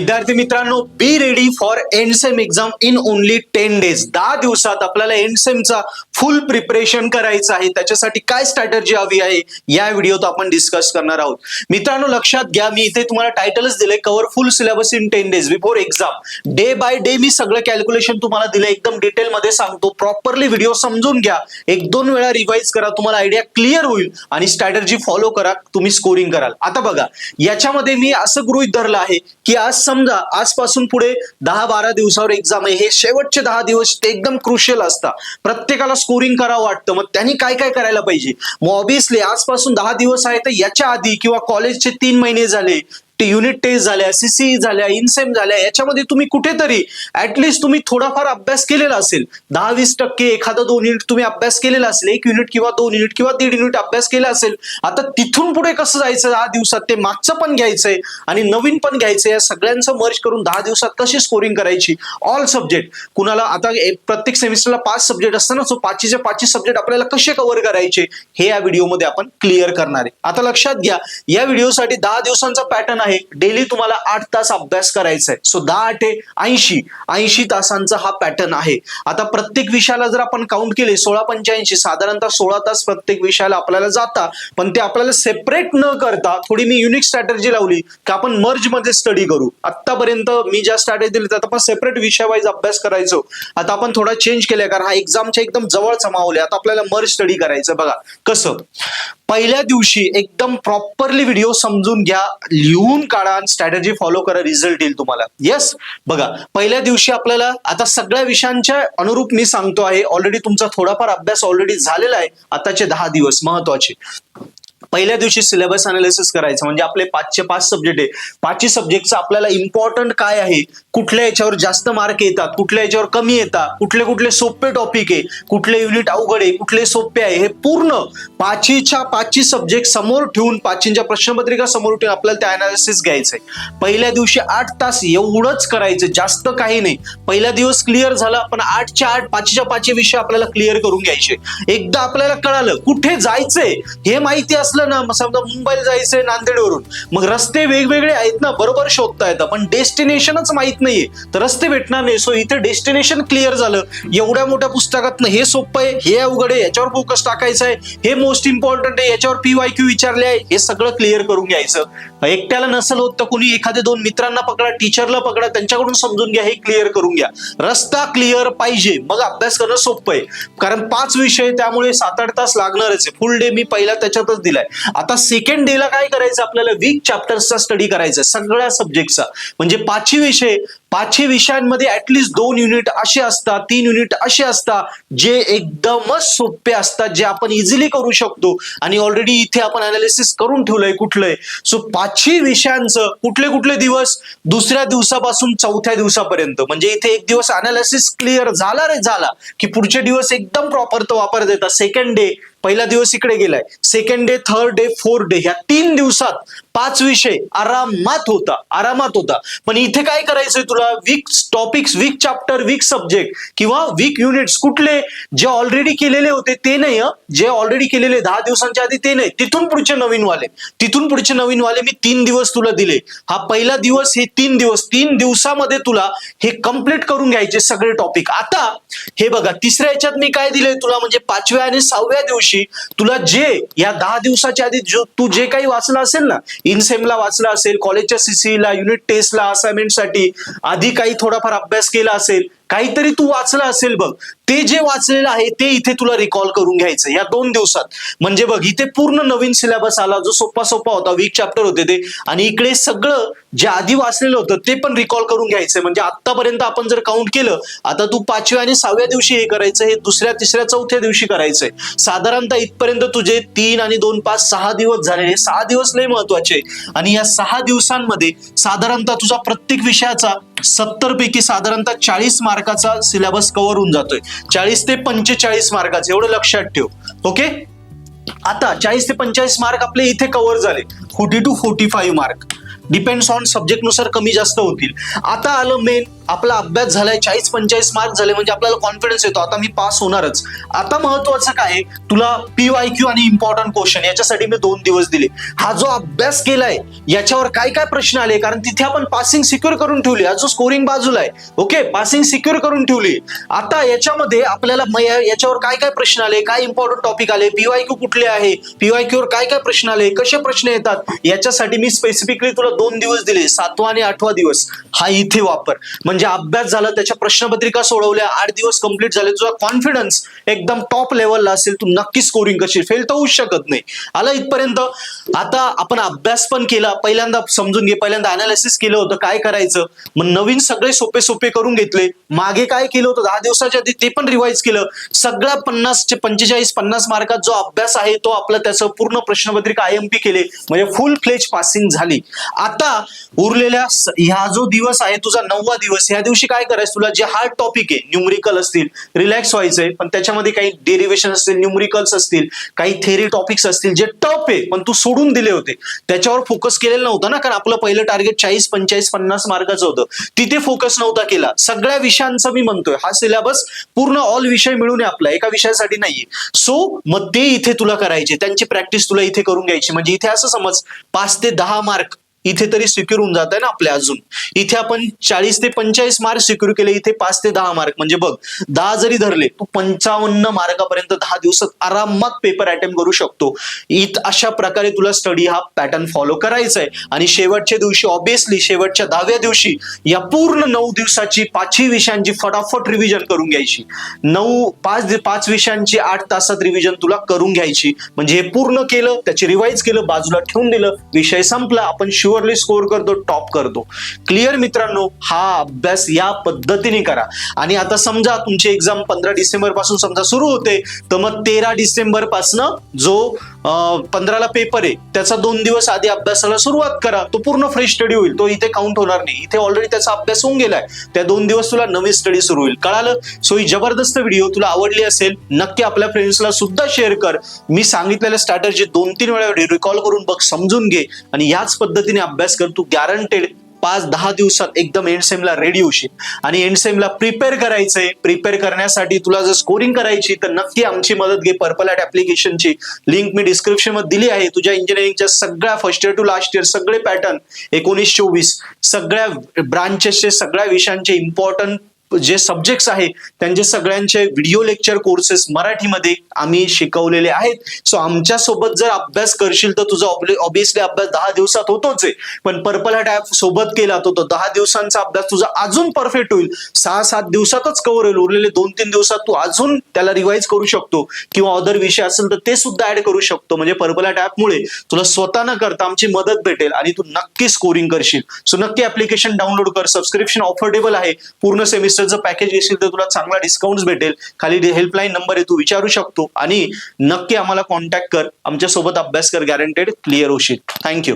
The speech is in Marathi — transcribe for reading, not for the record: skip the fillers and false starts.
विद्यार्थी मित्रांनो, be ready for end same exam in only 10 days. 10 दिवसात आपल्याला एंड सेमचा फुल प्रिपरेशन करायचं आहे. त्याच्यासाठी काय स्ट्रॅटेजी हवी आहे या व्हिडिओत आपण डिस्कस करणार आहोत. मित्रांनो लक्षात घ्या, मी इथे तुम्हाला टायटलच दिले, cover full syllabus in 10 days before exam. Day by day मी सगळं कॅल्क्युलेशन तुम्हाला दिलं, एकदम डिटेल मध्ये सांगतो. प्रॉपरली व्हिडिओ समजून घ्या, एक दोन वेळा रिवाइज करा, तुम्हाला आयडिया क्लिअर होईल आणि स्ट्रॅटेजी फॉलो करा, तुम्ही स्कोरिंग कराल. आता बघा, याच्यामध्ये मी असं गृहीत धरलं आहे की आज समजा आजपासून पुढे 10-12 दिवसावर एक्झाम आहे. हे शेवटचे 10 दिवस ते एकदम क्रुशियल असतात. प्रत्येकाला स्कोरिंग करावं वाटतं, मग त्यांनी काय काय करायला पाहिजे. मग ऑब्विसली आजपासून 10 दिवस आहे, तर याच्या आधी किंवा कॉलेजचे 3 महिने झाले, युनिट टेस्ट झाल्या, सीसी झाल्या, इनसेम झाल्या, याच्यामध्ये तुम्ही कुठेतरी ऍटलिस्ट तुम्ही थोडाफार अभ्यास केलेला असेल. 10-20% एखादा 2 युनिट तुम्ही अभ्यास केलेला असेल, 1 युनिट किंवा 2 युनिट किंवा 1.5 युनिट अभ्यास केला असेल. आता तिथून पुढे कसं जायचं 10 दिवसात, ते मागचं पण घ्यायचंय आणि नवीन पण घ्यायचंय. या सगळ्यांचं मर्ज करून 10 दिवसात कशी स्कोरिंग करायची. ऑल सब्जेक्ट, कुणाला आता प्रत्येक सेमिस्टरला 5 सब्जेक्ट असतात ना, सो 5चे 5 सब्जेक्ट आपल्याला कसे कव्हर करायचे हे या व्हिडिओमध्ये आपण क्लिअर करणार आहे. आता लक्षात घ्या, या व्हिडिओसाठी 10 दिवसांचा पॅटर्न आहे. डेली तुम्हाला 8 तास अभ्यास करायचा आहे. सो 10-8-80 तासांचा हा पॅटर्न आहे. आता प्रत्येक विषयाला जर आपण काउंट केले 16-85, साधारणतः 16 तास प्रत्येक विषयाला आपल्याला जाता. पण ते आपल्याला सेपरेट न करता थोडी मी युनिक स्ट्रॅटेजी लावली की आपण मर्ज मध्ये स्टडी करू. आतापर्यंत मी ज्या स्ट्रॅटेजी दिली त्यात आपण सेपरेट विषय वाईज अभ्यास करायचो. आता आपण थोडा चेंज केलाय, कारण हा एक्झामच्या एकदम जवळचा माहोल आहे. आता आपल्याला मर्ज स्टडी करायचं. बघा कसं, पहिल्या दिवशी एकदम प्रॉपरली व्हिडिओ समजून घ्या, लिहून काढा, स्ट्रॅटेजी फॉलो करा, रिझल्ट येईल तुम्हाला. येस, बघा पहिल्या दिवशी आपल्याला आता सगळ्या विषयांच्या अनुरूप मी सांगतो आहे. ऑलरेडी तुमचा थोडाफार अभ्यास ऑलरेडी झालेला आहे. आताचे 10 दिवस महत्वाचे. पहिल्या दिवशी सिलेबस अनालिसिस करायचं, म्हणजे आपले 5चे 5 सब्जेक्ट आहे. 5 सब्जेक्टचं आपल्याला इम्पॉर्टंट काय आहे, कुठल्या याच्यावर जास्त मार्क येतात, कुठल्या याच्यावर कमी येतात, कुठले कुठले सोपे टॉपिक आहे, कुठले युनिट अवघड आहे, कुठले सोपे आहे, हे पूर्ण 5 सब्जेक्ट समोर ठेवून, 5च्या प्रश्नपत्रिका समोर ठेवून आपल्याला त्या अनालिसिस घ्यायचंय. पहिल्या दिवशी 8 तास एवढंच करायचं, जास्त काही नाही. पहिला दिवस क्लिअर झाला, पण 8च्या 8 5च्या 5 विषय आपल्याला क्लिअर करून घ्यायचे. एकदा आपल्याला कळालं कुठे जायचंय हे माहिती असलं ना, समजा मुंबईला जायचंय नांदेडवरून, मग रस्ते वेगवेगळे आहेत ना, बरोबर शोधता येतं, पण डेस्टिनेशनच माहित नाहीये तर रस्ते भेटणार नाही. सो इथे डेस्टिनेशन क्लिअर झालं. एवढ्या मोठ्या पुस्तकातनं हे सोपं आहे, हे अवघड आहे, याच्यावर फोकस टाकायचं आहे, हे मोस्ट इम्पॉर्टंट आहे, याच्यावर PYQ विचारले आहे, हे सगळं क्लिअर करून घ्यायचं. एकट्याला नसेल होत तर कुणी एखाद्या 2 मित्रांना पकडा, टीचरला पकडा, त्यांच्याकडून समजून घ्या, हे क्लिअर करून घ्या. रस्ता क्लिअर पाहिजे, मग अभ्यास करणं सोपं आहे. कारण 5 विषय, त्यामुळे 7-8 तास लागणारच आहे. फुल डे मी पहिला त्याच्यातच दिलाय. आता सेकंड डेला काय करायचं, आपल्याला वीक चॅप्टर्सचा स्टडी करायचा सगळ्या सब्जेक्टचा. म्हणजे 5 विषयांमध्ये ऍटलिस्ट 2 युनिट असे असतात, 3 युनिट असे असतात जे एकदमच सोपे असतात, जे आपण इझिली करू शकतो. आणि ऑलरेडी इथे आपण अनालिसिस करून ठेवलंय कुठलंय. सो 5 विषयांचं कुठले कुठले दिवस, दुसऱ्या दिवसापासून 4थ्या दिवसापर्यंत. म्हणजे इथे एक दिवस अनालिसिस क्लिअर झाला की पुढचे दिवस एकदम प्रॉपर तो वापर देतात. सेकंड डे, पहिला दिवस इकडे गेलाय, second day, third day, fourth day, ह्या 3 दिवसात 5 विषय आरामात होता. पण इथे काय करायचंय तुला, weak topics, weak chapter, weak subject किंवा वीक युनिट्स कुठले, जे ऑलरेडी केलेले होते ते नाही. जे ऑलरेडी केलेले 10 दिवसांच्या आधी ते नाही, तिथून पुढचे नवीन वाले मी 3 दिवस तुला दिले. हा पहिला दिवस, हे 3 दिवसामध्ये तुला हे कम्प्लीट करून घ्यायचे सगळे टॉपिक. आता हे बघा, तिसऱ्या याच्यात मी काय दिलंय तुला, म्हणजे 5व्या आणि 6व्या दिवशी तुला जे या 10 दिवसाच्या आधी तू जे काही वाचलं असेल ना, इनसेमला वाचलं असेल, कॉलेजच्या सीसीला, युनिट टेस्टला, असाइनमेंटसाठी आधी काही थोडाफार अभ्यास केला असेल, काहीतरी तू वाचलं असेल बघ, ते जे वाचलेलं आहे ते इथे तुला रिकॉल करून घ्यायचं या 2 दिवसात. म्हणजे बघ, इथे पूर्ण नवीन सिलेबस आला, जो सोपा होता, वीक चॅप्टर होते ते, आणि इकडे सगळं जे आधी वाचलेलं होतं ते पण रिकॉल करून घ्यायचंय. म्हणजे आतापर्यंत आपण जर काउंट केलं, आता तू 5व्या आणि 6व्या दिवशी हे करायचं, हे 2ऱ्या, 3ऱ्या, 4थ्या दिवशी करायचंय. साधारणतः इथपर्यंत तुझे 3 आणि 2, 5, 6 दिवस झालेले. 6 दिवस लय महत्वाचे. आणि या 6 दिवसांमध्ये साधारणतः तुझा प्रत्येक विषयाचा 70 पैकी साधारणतः 40 मार्काचा सिलेबस कव्हर होऊन जातोय. 40 ते 45 मार्काचं, एवढं लक्षात ठेव. ओके, आता 40 ते 45 मार्क आपले इथे कव्हर झाले. 40 to 45 mark depends on subject नुसार कमी जास्त होतील. आता आलं मेन, आपला अभ्यास झालाय, 40-45 मार्क झाले म्हणजे आपल्याला कॉन्फिडन्स येतो आता मी पास होणारच. आता महत्वाचं काय, तुला PYQ आणि इम्पॉर्टंट क्वेश्चन याच्यासाठी मी 2 दिवस दिले. हा जो अभ्यास केलाय याच्यावर काय काय प्रश्न आले, कारण तिथे आपण पासिंग सिक्युअर करून ठेवली. हा जो स्कोरिंग बाजूला आहे, ओके, पासिंग सिक्युअर करून ठेवली. आता याच्यामध्ये आपल्याला याच्यावर काय काय प्रश्न आले, काय इम्पॉर्टंट टॉपिक आले, PYQ कुठले आहे, PYQ वर काय काय प्रश्न आले, कसे प्रश्न येतात, याच्यासाठी मी स्पेसिफिकली तुला 2 दिवस दिले. 7वा आणि 8वा दिवस हा इथे वापर. म्हणजे अभ्यास झाला, त्याच्या प्रश्नपत्रिका सोडवल्या, 8 दिवस कंप्लीट झाले, तुझा कॉन्फिडन्स एकदम टॉप लेवलला असेल, तू नक्की स्कोरिंग करशील, फेल तर होऊच शकत नाही. आला इथपर्यंत. आता आपण अभ्यास पण केला, पहिल्यांदा समजून घे, पहिल्यांदा अनालिसिस केलं होतं काय करायचं, मग नवीन सगळे सोपे सोपे करून घेतले. मागे काय केलं होतं 10 दिवसाच्या आधी ते पण रिवाइज केलं. सगळ्या 45 मार्कात जो अभ्यास आहे तो आपला, त्याचं पूर्ण प्रश्नपत्रिका IMP केले, म्हणजे फुल फ्लेज पासिंग झाली. आता उरलेल्या ह्या जो दिवस आहे तुझा 9वा दिवस, ह्या दिवशी काय करायचं, तुला जे हार्ड टॉपिक आहे, न्यूमरिकल असतील, रिलॅक्स व्हायचंय, पण त्याच्यामध्ये काही डेरिव्हेशन असतील, न्यूमरिकल्स असतील, काही थेरी टॉपिक्स असतील जे टफ आहे पण तू सोडून दिले होते, त्याच्यावर फोकस केलेला नव्हता ना, कारण आपलं पहिलं टार्गेट 40, 45, 50 मार्काचं होतं, तिथे फोकस नव्हता केला. सगळ्या विषयांचा मी म्हणतोय, हा सिलेबस पूर्ण ऑल विषय मिळून आहे आपला, एका विषयासाठी नाहीये. सो मग ते इथे तुला करायचे, त्यांची प्रॅक्टिस तुला इथे करून घ्यायची. म्हणजे इथे असं समज 5 ते 10 मार्क इथे तरी सिक्युअर होऊन जात आहे ना आपल्या. अजून इथे आपण 40 ते 45 मार्क सिक्युअर केले, इथे 5 ते 10 मार्क, म्हणजे बघ 10 जरी धरले तू 55 मार्कापर्यंत 10 दिवसात आरामात पेपर अटेम्प्ट करू शकतो. अशा प्रकारे तुला स्टडी हा पॅटर्न फॉलो करायचा आहे. आणि शेवटच्या दिवशी ऑब्विसली शेवटच्या 10व्या दिवशी या पूर्ण 9 दिवसाची 5ही विषयांची फटाफट रिव्हिजन करून घ्यायची. 5 विषयांची 8 तासात रिव्हिजन तुला करून घ्यायची. म्हणजे हे पूर्ण केलं, त्याची रिवाइज केलं, बाजूला ठेवून दिलं, विषय संपला, आपण शुअरली स्कोर करतो, टॉप करतो. क्लिअर मित्रांनो, हा अभ्यास या पद्धतीने करा. आणि आता समजा तुमची एक्झाम 15 डिसेंबर पासून समजा सुरू होते, तर मग 13 डिसेंबर पासून जो 15ला पेपर आहे त्याचा 2 दिवस आधी अभ्यासाला सुरुवात करा. तो पूर्ण फ्रेश स्टडी होईल, तो इथे काउंट होणार नाही. इथे ऑलरेडी त्याचा अभ्यास होऊन गेलाय, त्या 2 दिवस तुला नवी स्टडी सुरू होईल. कळालं? सो ही जबरदस्त व्हिडिओ तुला आवडली असेल, नक्की आपल्या फ्रेंड्सला सुद्धा शेअर कर. मी सांगितलेल्या स्ट्रॅटेजी 2-3 वेळा रिकॉल करून बघ, समजून घे, आणि याच पद्धतीने अभ्यास कर. तू गॅरंटेड 5-10 दिवसात एकदम एंड सेमला रेडी होशील. आणि एंड सेमला प्रिपेअर करायचंय. प्रिपेअर करण्यासाठी तुला जर स्कोरिंग करायची तर नक्की आमची मदत घे. पर्पल ॲट ऍप्लिकेशनची लिंक मी डिस्क्रिप्शन मध्ये दिली आहे. तुझ्या इंजिनिअरिंगच्या सगळ्या first year to last year सगळे पॅटर्न 19-24 सगळ्या ब्रांचेसचे, सगळ्या विषयांचे इम्पॉर्टंट जे सब्जेक्ट्स आहे त्यांचे सगळ्यांचे व्हिडिओ लेक्चर कोर्सेस मराठीमध्ये आम्ही शिकवलेले आहेत. सो आमच्या सोबत जर अभ्यास करशील तर तुझा ऑब्विसली अभ्यास 10 दिवसात होतोच आहे, पण पर्पल हॅट ॲप सोबत केला तो 10 दिवसांचा अभ्यास तुझा अजून परफेक्ट होईल. 6-7 दिवसातच कव्हर होईल. उरलेले 2-3 दिवसात तू अजून त्याला रिवाइज करू शकतो, किंवा अदर विषय असेल तर ते सुद्धा ऍड करू शकतो. म्हणजे पर्पल हॅट ॲपमुळे तुला स्वतः न करता आमची मदत भेटेल आणि तू नक्की स्कोरिंग करशील. सो नक्की ऍप्लिकेशन डाउनलोड कर. सबस्क्रिप्शन ऑफर्डेबल आहे. पूर्ण सेमिस्टर जर पॅकेज घेशील तर तुला चांगला डिस्काउंट भेटेल. खाली हेल्पलाईन नंबर आहे, तू विचारू शकतो. आणि नक्की आम्हाला कॉन्टॅक्ट कर, आमच्या सोबत अभ्यास कर, गॅरंटेड क्लिअर होशील. थँक्यू.